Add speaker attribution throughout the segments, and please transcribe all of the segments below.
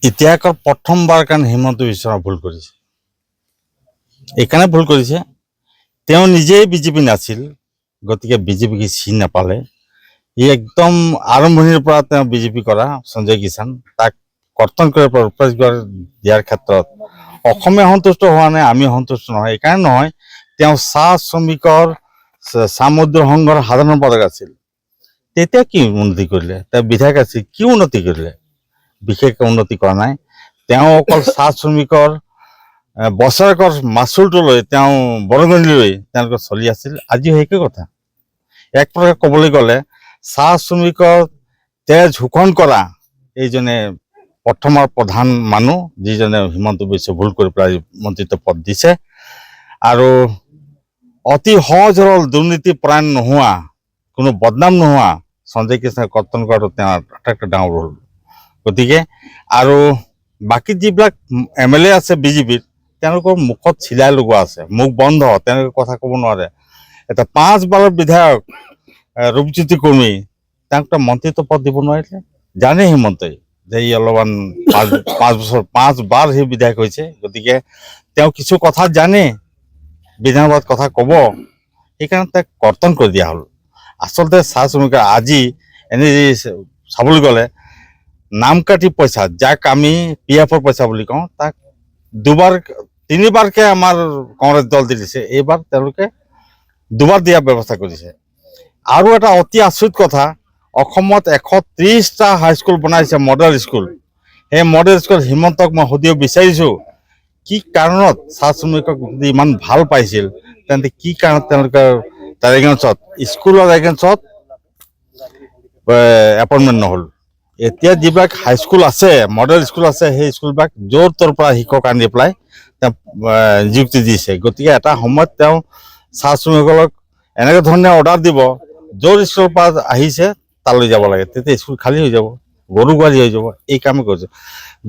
Speaker 1: ইতিহাসৰ প্ৰথমবাৰ কাৰণে হিমন্ত বিশ্ব শৰ্মা ভুল কৰিছে। এইকাৰণে ভুল কৰিছে, তেওঁ নিজেই বিজেপি নাছিল, গতিকে বিজেপিক চিনি নাপালে। ই একদম আৰম্ভণিৰ পৰা তেওঁ বিজেপি কৰা সঞ্জয় কিষাণ তাক কৰ্তন কৰি দিয়াৰ ক্ষেত্ৰত অসমে সন্তুষ্ট হোৱা নাই, আমি সন্তুষ্ট নহয়। এইকাৰণে নহয়, তেওঁ চাহ শ্ৰমিকৰ চামুদ্ৰ সংঘৰ সাধাৰণ সম্পাদক আছিল। তেতিয়া কি উন্নতি কৰিলে? তেওঁ বিধায়ক আছিল, কি উন্নতি কৰিলে? বিশেষ উন্নতি কৰা নাই। তেওঁ অকল চাহ শ্ৰমিকৰ বছৰেকৰ মাচুলটো লৈ তেওঁ বৰঙণি লৈ তেওঁলোকে চলি আছিল। আজিও সেইকে কথা। এক প্ৰকাৰে ক'বলৈ গ'লে চাহ শ্ৰমিকৰ তেজ শোষণ কৰা এইজনে প্ৰথমৰ প্ৰধান মানুহ, যিজনে হিমন্ত বিশ্ব ভুল কৰি পেলাই মন্ত্ৰিত্ব পদ দিছে। আৰু অতি সহজ সৰল দুৰ্নীতি পৰায়ণ নোহোৱা, কোনো বদনাম নোহোৱা সঞ্জয় কিষাণক কৰ্তন কৰাটো তেওঁৰ আটাইতকৈ ডাঙৰ ভুল। গতিকে আৰু বাকী যিবিলাক MLA আছে বিজেপিৰ, তেওঁলোকৰ মুখত চিলাই লগোৱা আছে, মুখ বন্ধ, তেওঁলোকে কথা ক'ব নোৱাৰে। এটা 5 বাৰৰ বিধায়ক ৰূপজ্যোতি কুৰ্মী, তেওঁক মন্ত্ৰিত্ব পদ দিব নোৱাৰিলে। জানে হিমন্তই যে ই অলপমান 5 বাৰ সি বিধায়ক হৈছে, গতিকে তেওঁ কিছু কথা জানে, বিধানসভাত কথা ক'ব, সেইকাৰণে তাক কৰ্তন কৰি দিয়া হ'ল। আচলতে চাহ শ্ৰমিকৰ আজি এনেই চাবলৈ গ'লে নাম কাটি পইচা, যাক আমি PF পইচা বুলি কওঁ, তাক 3বাৰকে আমাৰ কংগ্ৰেছ দল দি দিছে। এইবাৰ তেওঁলোকে 2বাৰ দিয়াৰ ব্যৱস্থা কৰিছে। আৰু এটা অতি আচৰিত কথা, অসমত 130টা হাইস্কুল বনাইছে, মডেল স্কুল। সেই মডেল স্কুল হিমন্তক মই সুধিব বিচাৰিছোঁ, কি কাৰণত চাহ শ্ৰমিকক যদি ইমান ভাল পাইছিল, তেন্তে কি কাৰণত তেওঁলোকে তাৰ এগেইনষ্টত স্কুলৰ এগেইনষ্টত এপইণ্টমেণ্ট নহ'ল? এতিয়া যিবিলাক হাইস্কুল আছে, মডেল স্কুল আছে, সেই স্কুলবিলাক য'ৰ ত'ৰ পৰা শিক্ষক আনি পেলাই তেওঁ নিযুক্তি দিছে। গতিকে এটা সময়ত তেওঁ চাহ শ্ৰমিকসকলক এনেকৈ ধৰণে অৰ্ডাৰ দিব, য'ৰ স্কুলৰ পৰা আহিছে তালৈ যাব লাগে, তেতিয়া স্কুল খালী হৈ যাব, গৰু গোৱালি হৈ যাব। এই কামেই কৰিছে।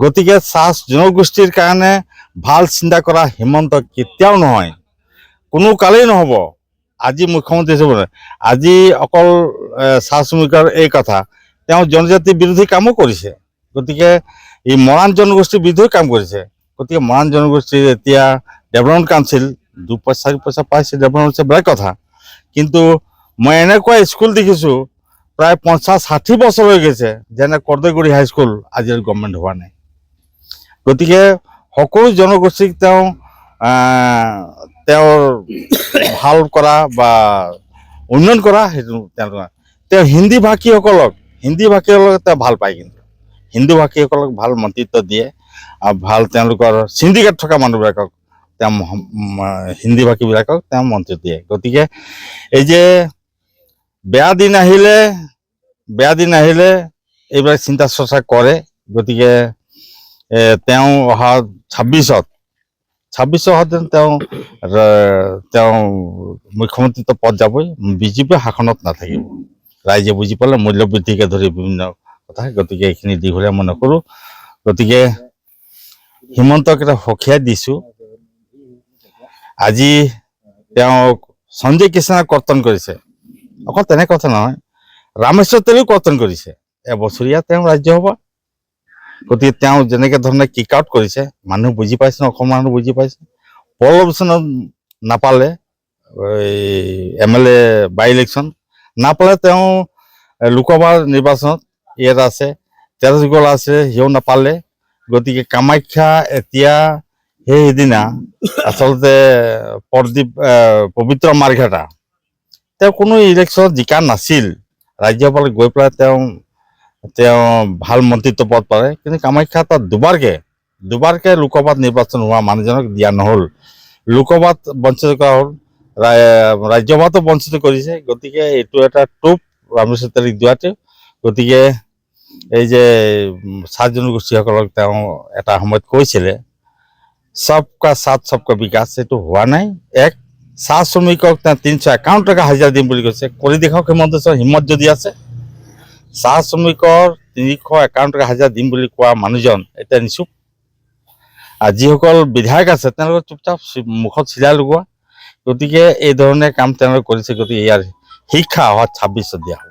Speaker 1: গতিকে চাহ জনগোষ্ঠীৰ কাৰণে ভাল চিন্তা কৰা হিমন্ত কেতিয়াও নহয়, কোনো কালেই নহ'ব। আজি মুখ্যমন্ত্ৰী হিচাপে আজি অকল চাহ শ্ৰমিকৰ এই কথা, তেওঁ জনজাতি বিৰোধী কামো কৰিছে। গতিকে এই মৰাণ জনগোষ্ঠীৰ বিৰুদ্ধেও কাম কৰিছে। গতিকে মৰাণ জনগোষ্ঠীৰ এতিয়া ডেভেলপমেণ্ট কাউন্সিল 2-4 পইচা পাইছে, ডেভেলপমেণ্ট হৈছে বেলেগ কথা। কিন্তু মই এনেকুৱা স্কুল দেখিছোঁ প্ৰায় 50-60 বছৰ হৈ গৈছে, যেনে কৰ্দৈগুৰি হাইস্কুল আজিৰ গভৰ্ণমেণ্ট হোৱা নাই। গতিকে সকলো জনগোষ্ঠীক তেওঁৰ ভাল কৰা বা উন্নয়ন কৰা, সেইটো তেওঁ হিন্দী ভাষীসকলক তেওঁ ভাল পায়। কিন্তু হিন্দী ভাষীসকলক ভাল মন্ত্ৰিত্ব দিয়ে, আৰু ভাল তেওঁলোকৰ চিণ্ডিকেট থকা মানুহবিলাকক তেওঁ হিন্দী ভাষীবিলাকক তেওঁ মন্ত্ৰী দিয়ে। গতিকে এই যে বেয়া দিন আহিলে এইবিলাক চিন্তা চৰ্চা কৰে। গতিকে তেওঁ অহা 26ত তেওঁ মুখ্যমন্ত্ৰিত্ব পদ যাবই, বিজেপি শাসনত নাথাকিব। ৰাইজে বুজি পালে, মূল্যবৃদ্ধিকে ধৰি বিভিন্ন কথা। গতিকে এইখিনি দীঘলীয়া মই নকৰোঁ। গতিকে হিমন্তক এটা সকীয়াই দিছোঁ, আজি তেওঁক সঞ্জয় কিষাণক কৰ্তন কৰিছে। অকল তেনে কথা নহয়, ৰামেশ্বৰ তেলীও কৰ্তন কৰিছে। এবছৰীয়া তেওঁ ৰাজ্যসভা। গতিকে তেওঁ যেনেকৈ ধৰণে কিক আউট কৰিছে, মানুহ বুজি পাইছে, অসমৰ মানুহ বুজি পাইছে। পৰলোচনত নাপালে, MLA বাই ইলেকশ্যন নাপালে, তেওঁ লোকসভাৰ নিৰ্বাচনত ইয়াত আছে, তেজগোলা আছে, সিও নাপালে। গতিকে কামাখ্যা এতিয়া সেইদিনা আচলতে পবিত্ৰ মাৰ্ঘেটা, তেওঁ কোনো ইলেকশ্যনত জিকা নাছিল। ৰাজ্যসভালৈ গৈ পেলাই তেওঁ ভাল মন্ত্ৰিত্ব পদ পালে। কিন্তু কামাখ্যা তাত দুবাৰকে লোকসভাত নিৰ্বাচন হোৱা মানুহজনক দিয়া নহ'ল। লোকসভাত বঞ্চিত কৰা হ'ল, ৰাজ্যসভাতো বঞ্চিত কৰিছে। গতিকে এইটো এটা টোপ ৰামেশ্বৰ তেলীক দিয়াতে। গতিকে এই যে চাহ জনগোষ্ঠীসকলক তেওঁ এটা সময়ত কৈছিলে সবকা সাথ সবকা বিকাশ, সেইটো হোৱা নাই। চাহ শ্ৰমিকক তেওঁ 351 টকা হাজিৰা দিম বুলি কৈছে। কৰি দেখাওক হিমন্ত বিশ্বৰ হিম্মত যদি আছে। চাহ শ্ৰমিকৰ 351 টকা হাজিৰা দিম বুলি কোৱা মানুহজন এতিয়া নিচুপ। আৰু যিসকল বিধায়ক আছে তেওঁলোকে চুপচাপ মুখত চিলাই লগোৱা। গতিকে এই ধৰণে কাম তেওঁলোকে কৰিছে। গতিকে ইয়াৰ শিক্ষা অহা 26ত দিয়া হ'ব।